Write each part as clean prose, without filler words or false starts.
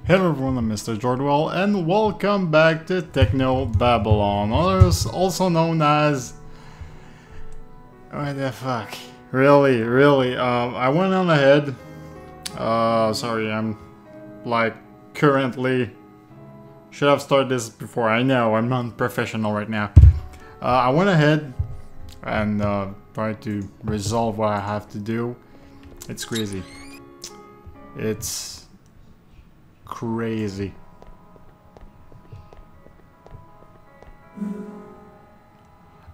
Hello everyone, I'm Mr.Jordwell and welcome back to Technobabylon, also known as... What the fuck? Really, I went on ahead. Sorry, I'm like currently... Should have started this before, I know, I'm not professional right now. I went ahead and tried to resolve what I have to do. It's crazy. It's... crazy.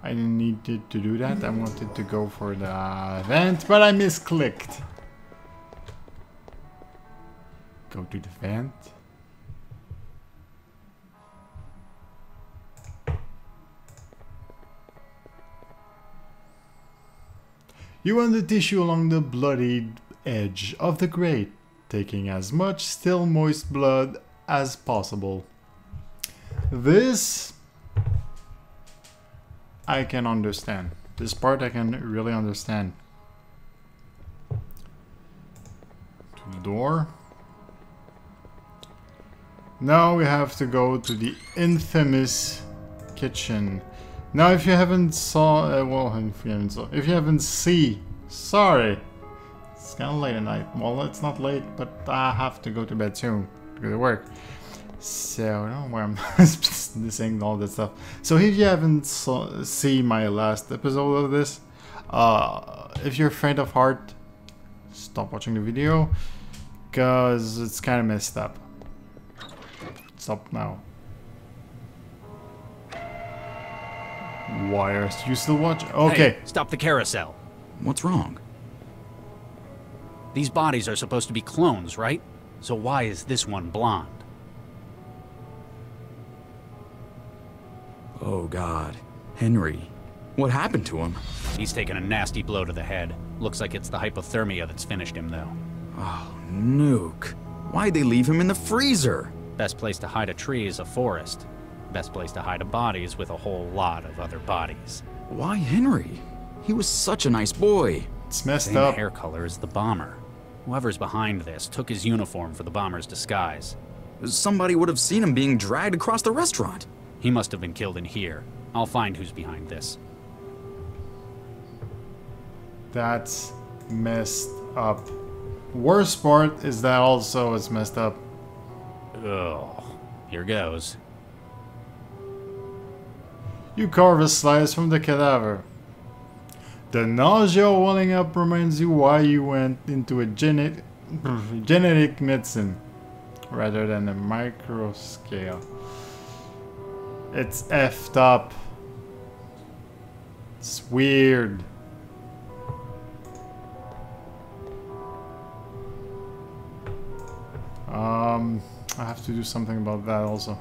I didn't need to do that. I wanted to go for the vent, but I misclicked. Go to the vent. You want the tissue along the bloodied edge of the grate, taking as much still moist blood as possible. This I can understand. This part I can really understand. To the door. Now we have to go to the infamous kitchen. Now if you haven't if you haven't seen, sorry. It's kind of late at night. Well, it's not late, but I have to go to bed soon to go to work. So, I don't know where I'm saying all that stuff. So, if you haven't seen my last episode of this, if you're faint of heart, stop watching the video, because it's kind of messed up. Stop now. Why are you still watching? Okay. Hey, stop the carousel. What's wrong? These bodies are supposed to be clones, right? So why is this one blonde? Oh God. Henry. What happened to him? He's taken a nasty blow to the head. Looks like it's the hypothermia that's finished him, though. Oh, Nuke. Why'd they leave him in the freezer? Best place to hide a tree is a forest. Best place to hide a body is with a whole lot of other bodies. Why Henry? He was such a nice boy. It's messed Same up. hair color as the bomber. Whoever's behind this took his uniform for the bomber's disguise. Somebody would have seen him being dragged across the restaurant. He must have been killed in here. I'll find who's behind this. That's messed up. Worst part is that also it's messed up. Ugh. Here goes. You carve a slice from the cadaver. The nausea welling up reminds you why you went into a genetic medicine rather than a micro scale. It's effed up. It's weird. I have to do something about that also.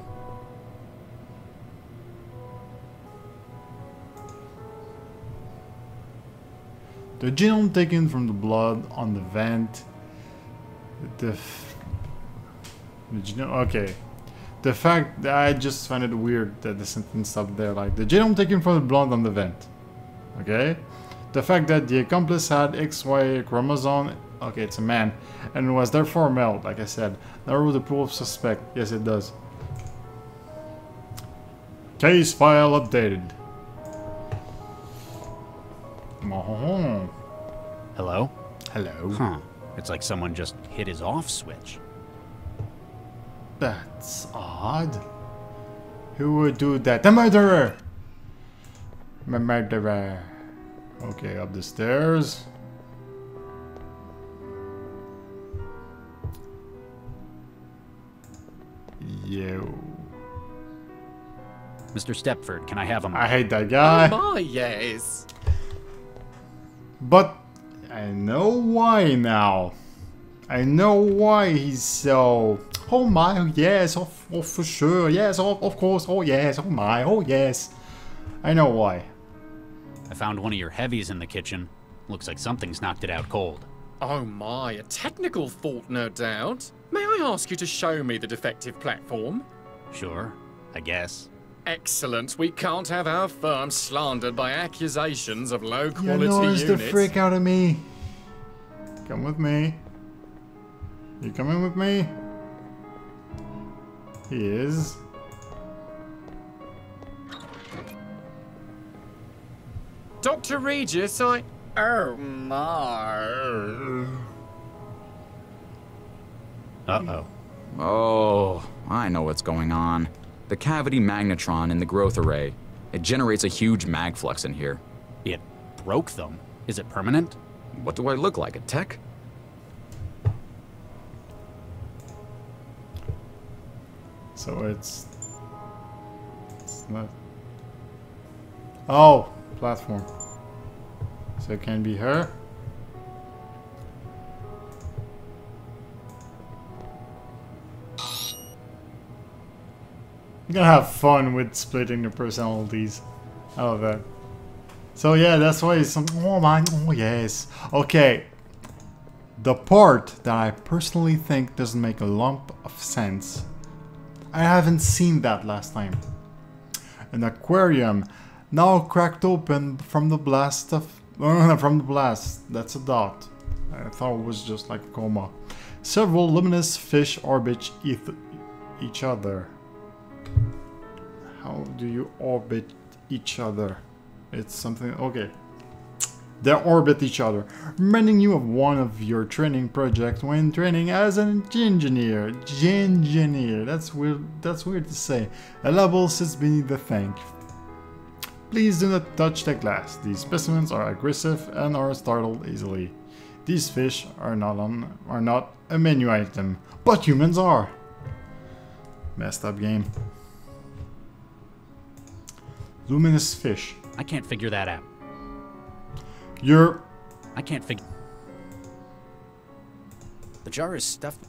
The genome taken from the blood on the vent. The genome. Okay. The fact that I just find it weird that the sentence up there, like the genome taken from the blood on the vent. Okay. The fact that the accomplice had XY chromosome. Okay, it's a man, and was therefore male. Like I said, narrow the pool of suspect. Yes, it does. Case file updated. Oh. Hello? Hello. Huh. It's like someone just hit his off switch. That's odd. Who would do that? The murderer! My murderer. Okay, up the stairs. Yo. Mr. Stepford, can I have him? I hate that guy. Oh my, yes. But I know why now. I know why he's so... Oh my, yes, oh for sure, yes, of course, oh yes, oh my, oh yes. I know why. I found one of your heavies in the kitchen. Looks like something's knocked it out cold. Oh my, a technical fault, no doubt. May I ask you to show me the defective platform? Sure, I guess. Excellent. We can't have our firm slandered by accusations of low-quality You noise units. the freak out of me. Come with me. You coming with me? He is. Dr. Regis, Oh my. Uh-oh. Oh, I know what's going on. The cavity magnetron in the growth array. It generates a huge mag flux in here. It broke them. Is it permanent? What do I look like, a tech? So it's not. Oh, platform. So it can be her. You're gonna have fun with splitting the personalities. I love that. So yeah, that's why it's some. Oh my. Oh yes. Okay. The part that I personally think doesn't make a lump of sense. I haven't seen that last time. An aquarium, now cracked open from the blast of... from the blast. That's a dot. I thought it was just like a coma. Several luminous fish orbit each other. How do you orbit each other? It's something... Okay. They orbit each other, reminding you of one of your training projects when training as an engineer. That's weird to say. A level sits beneath the tank. Please do not touch the glass. These specimens are aggressive and are startled easily. These fish are not a menu item, but humans are. Messed up game. Luminous fish. I can't figure that out. I can't figure... The jar is stuffed...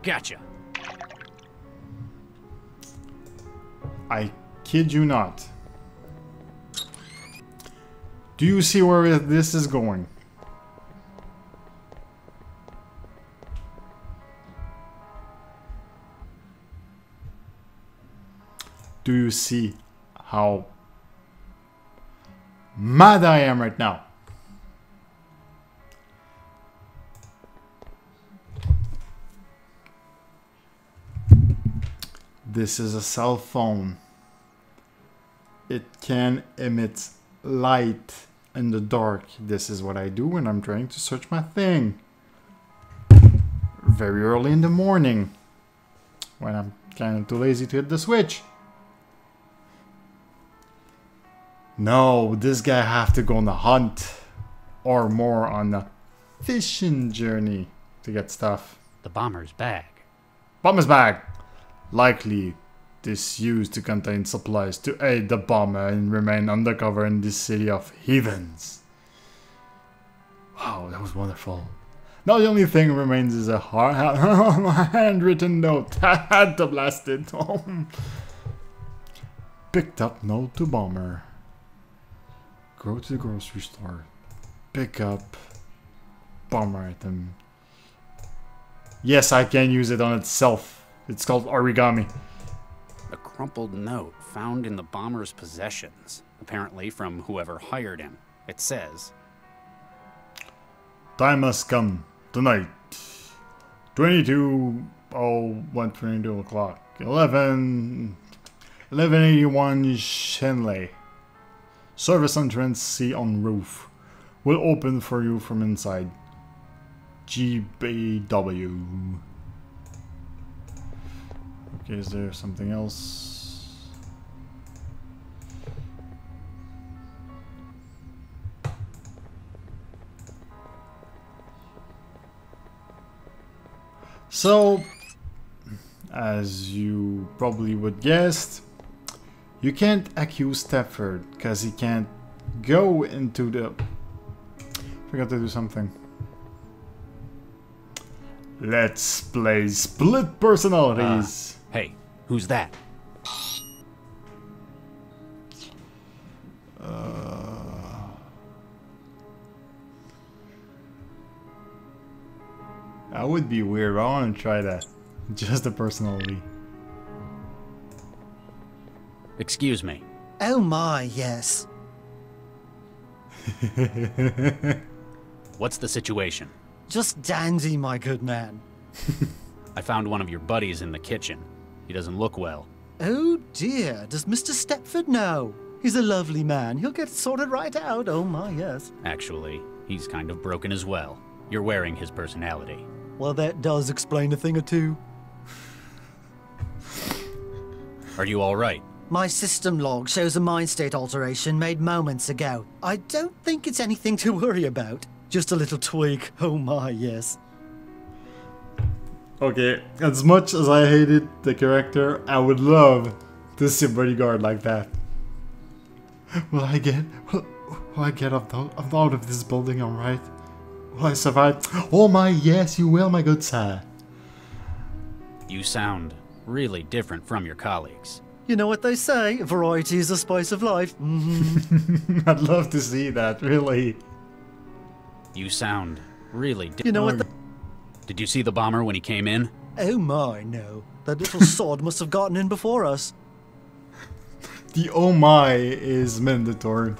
Gotcha. I kid you not. Do you see where this is going? Do you see how mad I am right now? This is a cell phone. It can emit light in the dark. This is what I do when I'm trying to search my thing. Very early in the morning. When I'm kind of too lazy to hit the switch. No, this guy have to go on a hunt. Or more on a fishing journey to get stuff. The bomber's bag. Bomber's bag! Likely this used to contain supplies to aid the bomber and remain undercover in this city of heathens. Wow, that was wonderful. Now the only thing remains is a handwritten note. I had to blast it. Picked up note to bomber. Go to the grocery store. Pick up bomber item. Yes, I can use it on itself. It's called origami. A crumpled note found in the bomber's possessions, apparently from whoever hired him. It says, Time has come. Tonight. 22 o'clock. 1181 Shenley. Service entrance C on roof. Will open for you from inside. GBW. Okay, is there something else? So, as you probably would guess, you can't accuse Stepford because he can't go into the... Forgot to do something. Let's play split personalities. Hey, who's that? That would be weird. I want to try that. Just a personality. Excuse me. Oh my, yes. What's the situation? Just dandy, my good man. I found one of your buddies in the kitchen. He doesn't look well. Oh dear, does Mr. Stepford know? He's a lovely man. He'll get sorted right out. Oh my, yes. Actually, he's kind of broken as well. You're wearing his personality. Well, that does explain a thing or two. Are you all right? My system log shows a mind state alteration made moments ago. I don't think it's anything to worry about. Just a little tweak. Oh my, yes. Okay, as much as I hated the character, I would love to see a bodyguard like that. Will I get out of this building alright? Will I survive? Oh my, yes, you will, my good sir. You sound really different from your colleagues. You know what they say, variety is the spice of life. I'd love to see that, really. You sound really different. You know what Did you see the bomber when he came in? Oh my, no. That little sod must have gotten in before us. The oh my is mandatory.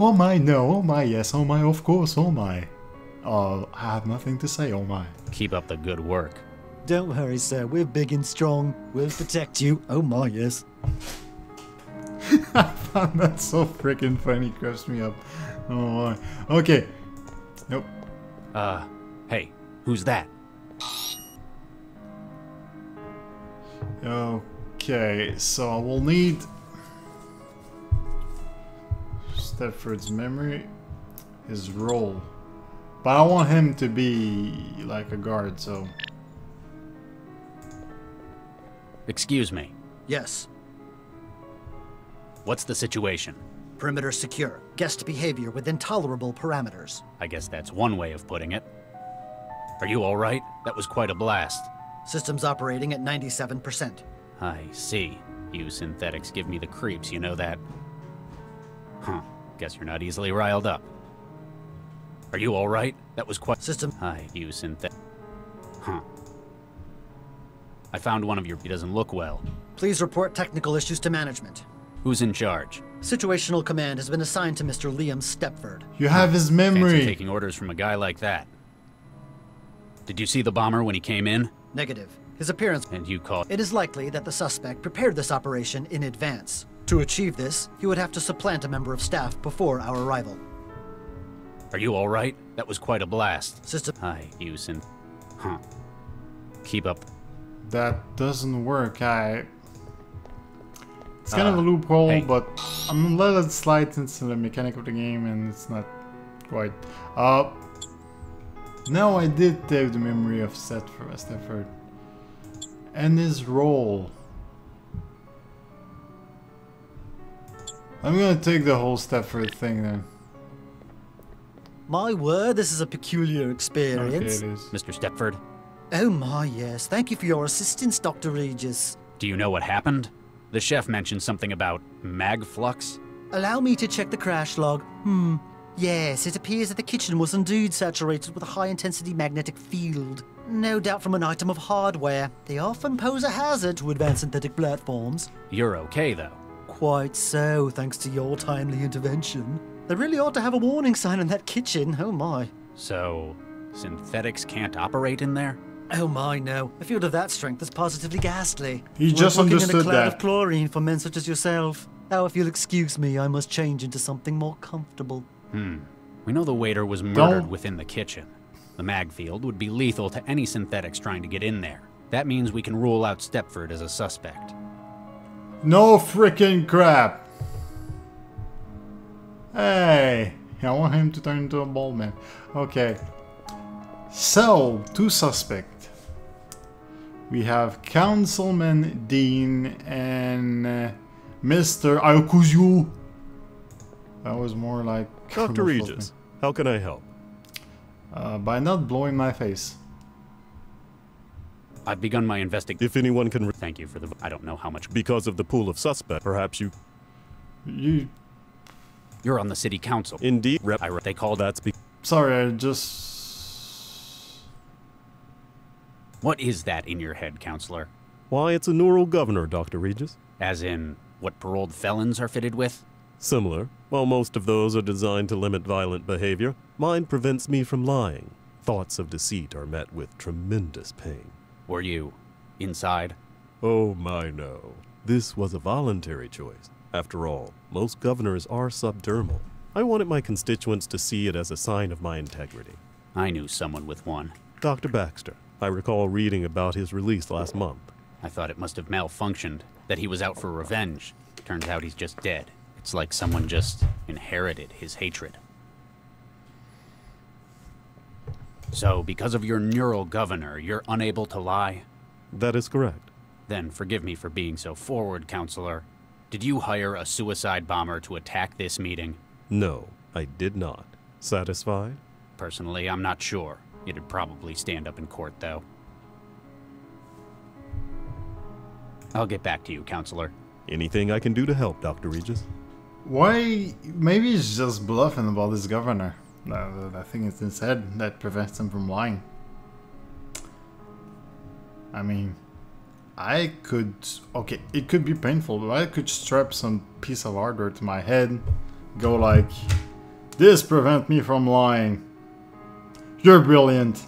Oh my, no. Oh my, yes. Oh my, of course. Oh my. I have nothing to say. Oh my. Keep up the good work. Don't worry, sir. We're big and strong. We'll protect you. Oh my, yes. I found that so freaking funny. Cracks me up. Oh my. Okay. Nope. Hey, who's that? Okay, so we'll need Stepford's memory, his role. But I want him to be like a guard, so... Excuse me. Yes. What's the situation? Perimeter secure. Guest behavior within tolerable parameters. I guess that's one way of putting it. Are you all right? That was quite a blast. Systems operating at 97%. I see. You synthetics give me the creeps, you know that? Huh. Guess you're not easily riled up. Are you all right? That was quite... System... Hi, you synthetic... Huh. I found one of your... He doesn't look well. Please report technical issues to management. Who's in charge? Situational command has been assigned to Mr. Liam Stepford. You have his memory. Fancy taking orders from a guy like that. Did you see the bomber when he came in? Negative. His appearance... And you called... It is likely that the suspect prepared this operation in advance. To achieve this, he would have to supplant a member of staff before our arrival. Are you all right? That was quite a blast. System... Hi, you synth... Huh. Keep up. That doesn't work. It's kind of a loophole, hey. but I'm gonna let it slide into the mechanic of the game, and it's not quite. Now I did have the memory of Stepford and his role. I'm gonna take the whole Stepford thing then. My word, this is a peculiar experience. Okay, it is. Mr. Stepford, Oh my, yes. Thank you for your assistance, Dr. Regis. do you know what happened? The chef mentioned something about mag flux. Allow me to check the crash log. Yes, it appears that the kitchen was indeed saturated with a high-intensity magnetic field. No doubt from an item of hardware. They often pose a hazard to advanced synthetic platforms. You're okay, though. Quite so, thanks to your timely intervention. They really ought to have a warning sign in that kitchen. Oh my. So, synthetics can't operate in there? Oh my, no. A field of that strength is positively ghastly. He We're just working in a understood cloud that. of chlorine for men such as yourself. Now, if you'll excuse me, I must change into something more comfortable. We know the waiter was murdered within the kitchen. The mag field would be lethal to any synthetics trying to get in there. That means we can rule out Stepford as a suspect. No freaking crap! Hey, I want him to turn into a bald man. Okay. So, two suspects. We have Councilman Dean and Mr. Aokuzio. That was more like... Dr. Regis, how can I help? By not blowing my face. I've begun my investigation. If anyone can... Thank you for the... I don't know how much... Because of the pool of suspect, perhaps you... You're on the city council. Indeed, They called... That's Sorry, I just... What is that in your head, counselor? Why, it's a neural governor, Dr. Regis. As in, what paroled felons are fitted with? Similar. While most of those are designed to limit violent behavior, mine prevents me from lying. Thoughts of deceit are met with tremendous pain. Were you inside? Oh my no. This was a voluntary choice. After all, most governors are subdermal. I wanted my constituents to see it as a sign of my integrity. I knew someone with one. Dr. Baxter. I recall reading about his release last month. I thought it must have malfunctioned, that he was out for revenge. Turns out he's just dead. It's like someone just inherited his hatred. So, because of your neural governor, you're unable to lie? That is correct. Then forgive me for being so forward, Counselor. Did you hire a suicide bomber to attack this meeting? No, I did not. Satisfied? Personally, I'm not sure. It'd probably stand up in court, though. I'll get back to you, Counselor. Anything I can do to help, Dr. Regis? Why? Maybe he's just bluffing about his governor. I think it's his head that prevents him from lying. I mean, I could... Okay, it could be painful, but I could strap some piece of hardware to my head, go like, this prevent me from lying. You're brilliant.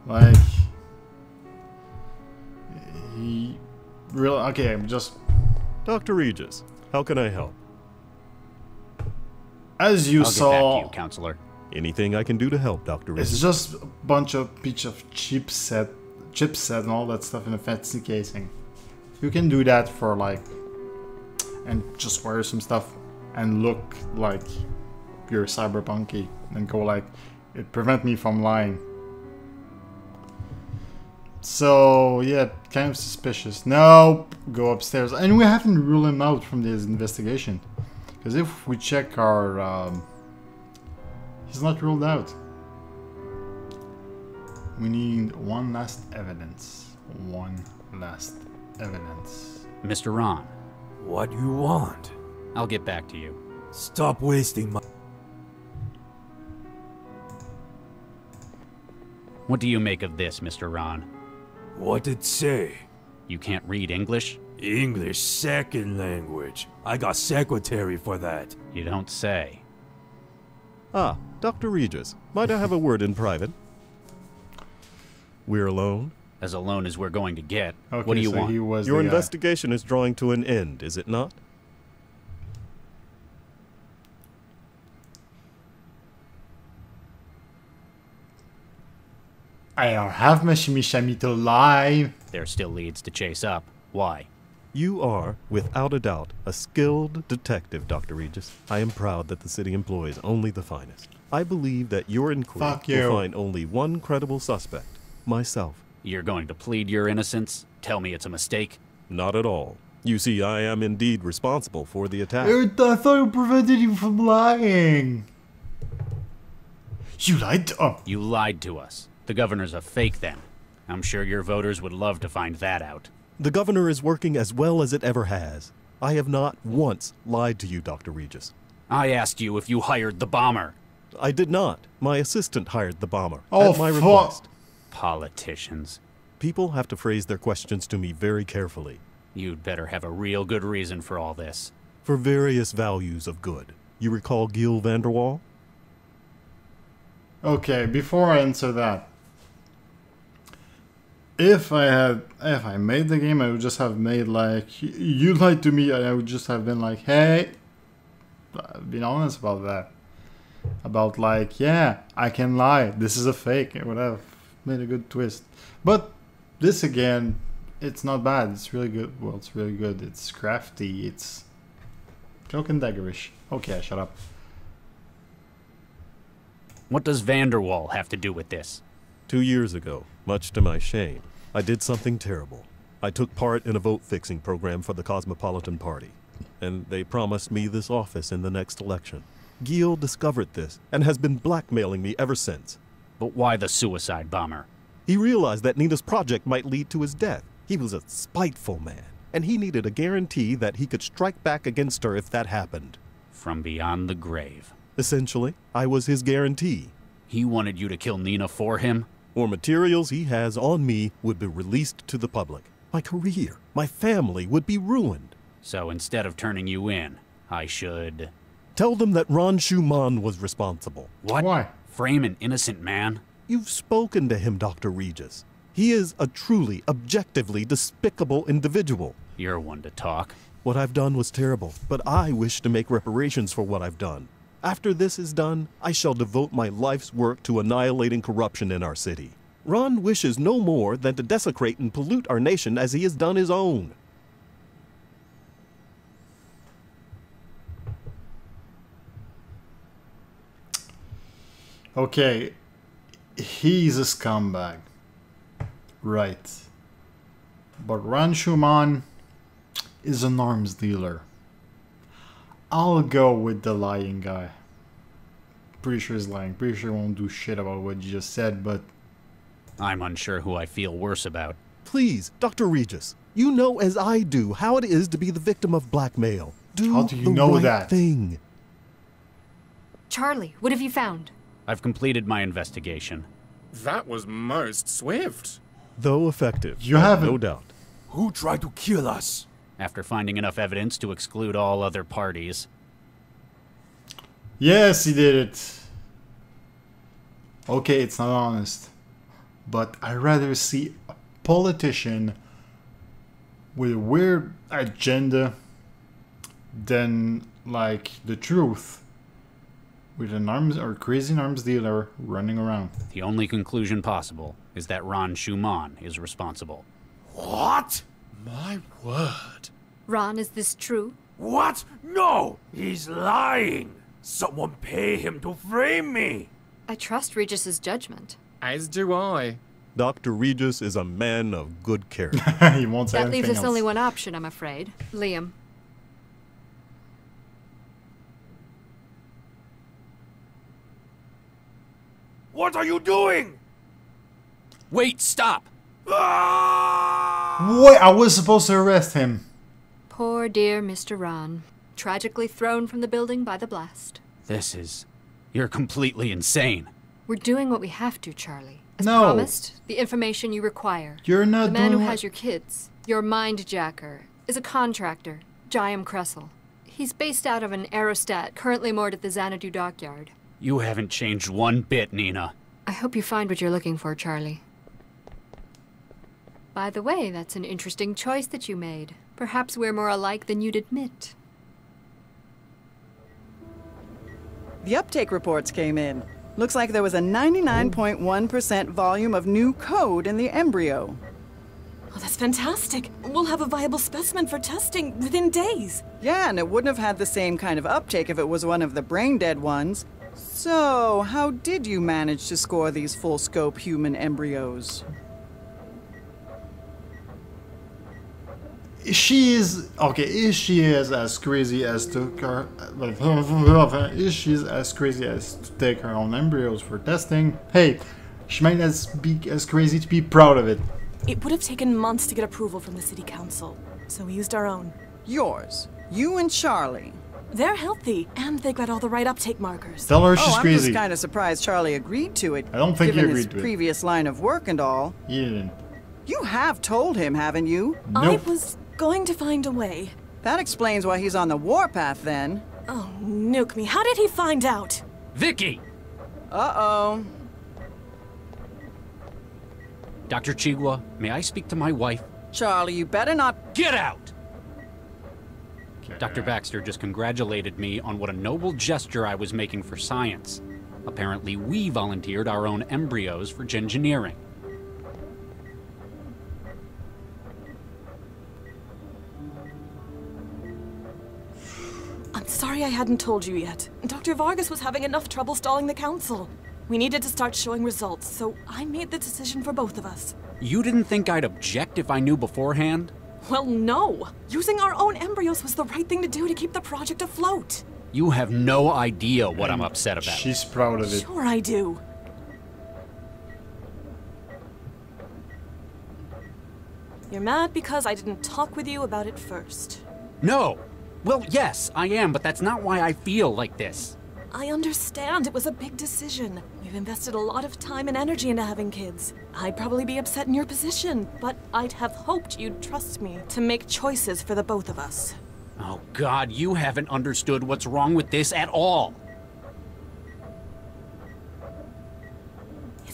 Like... He... Really... Okay, I'm just... Dr. Regis, how can I help? As you I'll saw... get back to you, Counselor. Anything I can do to help, Dr. Regis? It's just a bunch of chipset and all that stuff in a fancy casing. You can do that for like, and just wear some stuff and look like you're cyberpunky and go like, it prevent me from lying. So yeah, kind of suspicious. No, go upstairs, and we haven't ruled him out from this investigation, because if we check our, he's not ruled out. We need one last evidence. One last evidence. Mr. Ron, What you want? I'll get back to you. Stop wasting my... What do you make of this, Mr. Ron? What it say? You can't read English? English second language. I got secretary for that. You don't say. Ah, Dr. Regis, might I have a word in private? We're alone? As alone as we're going to get. Okay, What do you so want? he was Your the guy. investigation is drawing to an end, is it not? I don't have my shimmy to lie. There still leads to chase up. Why? You are, without a doubt, a skilled detective, Dr. Regis. I am proud that the city employs only the finest. I believe that your inquiry Fuck you. will find only one credible suspect, myself. You're going to plead your innocence? Tell me it's a mistake? Not at all. You see, I am indeed responsible for the attack. I thought it prevented you from lying. You lied to You lied to us. The governor's a fake then. I'm sure your voters would love to find that out. The governor is working as well as it ever has. I have not once lied to you, Dr. Regis. I asked you if you hired the bomber. I did not. My assistant hired the bomber Oh, at my fuck. request. Politicians. People have to phrase their questions to me very carefully. You'd better have a real good reason for all this. For various values of good. You recall Gil Vanderwall? Okay, before I answer that, if I made the game, I would just have made like, you lied to me, and I would just have been like, hey, being honest about that. About like, yeah, I can lie, this is a fake. It would have made a good twist. But this again, it's not bad, it's really good. Well, it's really good, it's crafty, it's cloak and daggerish. Okay, shut up. What does Vanderwall have to do with this? 2 years ago, much to my shame, I did something terrible. I took part in a vote-fixing program for the Cosmopolitan Party, and they promised me this office in the next election. Gil discovered this and has been blackmailing me ever since. But why the suicide bomber? He realized that Nina's project might lead to his death. He was a spiteful man, and he needed a guarantee that he could strike back against her if that happened. From beyond the grave. Essentially, I was his guarantee. He wanted you to kill Nina for him? Or materials he has on me would be released to the public. My career, my family would be ruined. So instead of turning you in, I should... Tell them that Ron Schumann was responsible. What? Why? Frame an innocent man? You've spoken to him, Dr. Regis. He is a truly, objectively despicable individual. You're one to talk. What I've done was terrible, but I wish to make reparations for what I've done. After this is done, I shall devote my life's work to annihilating corruption in our city. Ron wishes no more than to desecrate and pollute our nation as he has done his own. Okay, he's a scumbag. Right. But Ron Schumann is an arms dealer. I'll go with the lying guy. Pretty sure he's lying. Pretty sure he won't do shit about what you just said, but... I'm unsure who I feel worse about. Please, Dr. Regis, you know as I do how it is to be the victim of blackmail. How do you know right that? Thing. Charlie, what have you found? I've completed my investigation. That was most swift. Though effective, You haven't- no doubt. Who tried to kill us? After finding enough evidence to exclude all other parties. Yes, he did it. Okay, it's not honest. But I'd rather see a politician with a weird agenda than, like, the truth. With an arms or crazy arms dealer running around. The only conclusion possible is that Ron Schumann is responsible. What? My word. Ron, is this true? What? No! He's lying! Someone pay him to frame me! I trust Regis's judgment. As do I. Dr. Regis is a man of good character. He won't say That leaves anything us else. only one option, I'm afraid. Liam. What are you doing? Wait, stop! Ah! Wait, I was supposed to arrest him. Poor dear Mr. Ron. Tragically thrown from the building by the blast. You're completely insane. We're doing what we have to, Charlie. As No. promised, the information you require. You're not The man who doing has your kids, your mind jacker, is a contractor, Jayam Kressel. He's based out of an aerostat currently moored at the Xanadu dockyard. You haven't changed one bit, Nina. I hope you find what you're looking for, Charlie. By the way, that's an interesting choice that you made. Perhaps we're more alike than you'd admit. The uptake reports came in. Looks like there was a 99.1% volume of new code in the embryo. Oh, that's fantastic. We'll have a viable specimen for testing within days. Yeah, and it wouldn't have had the same kind of uptake if it was one of the brain-dead ones. So, how did you manage to score these full-scope human embryos? She is okay. Is she as crazy as took her? Is she as crazy as to take her own embryos for testing? Hey, she might be as crazy to be proud of it. It would have taken months to get approval from the city council, so we used our own. Yours. You and Charlie. They're healthy, and they got all the right uptake markers. Tell her she's I'm crazy. just kind of surprised Charlie agreed to it. I don't think he given agreed his to it. previous line of work and all. He didn't. You have told him, haven't you? I Nope. was going to find a way. That explains why he's on the warpath then. Oh, nuke me. How did he find out? Vicky! Uh-oh. Dr. Chigwa, may I speak to my wife? Charlie, you better not. Get out! Dr. Baxter just congratulated me on what a noble gesture I was making for science. Apparently, we volunteered our own embryos for gengineering. I'm sorry I hadn't told you yet. Dr. Vargas was having enough trouble stalling the council. We needed to start showing results, so I made the decision for both of us. You didn't think I'd object if I knew beforehand? Well, no. Using our own embryos was the right thing to do to keep the project afloat. You have no idea what I'm upset about. She's proud of it. Sure I do. You're mad because I didn't talk with you about it first. No! Well, yes, I am, but that's not why I feel like this. I understand it was a big decision. We've invested a lot of time and energy into having kids. I'd probably be upset in your position, but I'd have hoped you'd trust me to make choices for the both of us. Oh, God, you haven't understood what's wrong with this at all.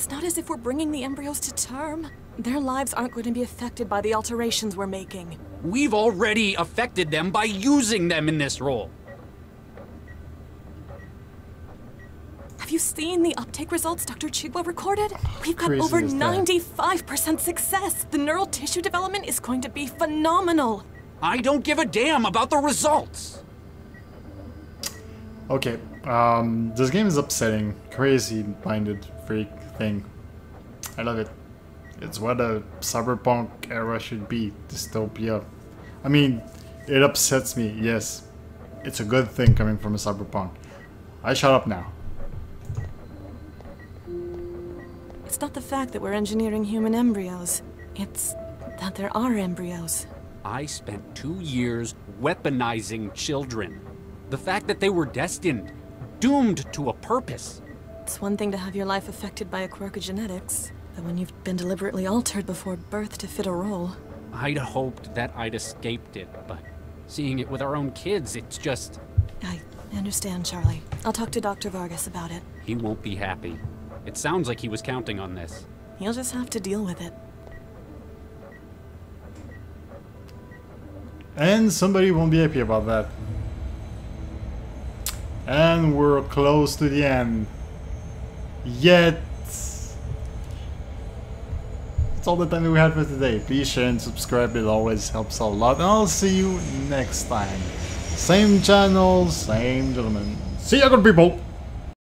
It's not as if we're bringing the embryos to term. Their lives aren't going to be affected by the alterations we're making. We've already affected them by using them in this role. Have you seen the uptake results Dr. Chigwa recorded? We've got Crazy over is that? 95% success. The neural tissue development is going to be phenomenal. I don't give a damn about the results. Okay, this game is upsetting. Crazy-minded freak thing. I love it. It's what a cyberpunk era should be. Dystopia. I mean, it upsets me, yes. It's a good thing coming from a cyberpunk. I shut up now. It's not the fact that we're engineering human embryos. It's that there are embryos. I spent 2 years weaponizing children. The fact that they were destined, doomed to a purpose. It's one thing to have your life affected by a quirk of genetics, but when you've been deliberately altered before birth to fit a role. I'd hoped that I'd escaped it, but seeing it with our own kids, it's just... I understand, Charlie. I'll talk to Dr. Vargas about it. He won't be happy. It sounds like he was counting on this. He'll just have to deal with it. And somebody won't be happy about that. And we're close to the end. Yet... That's all the time that we had for today. Please share and subscribe, it always helps a lot. And I'll see you next time. Same channel, same gentleman. See ya, good people!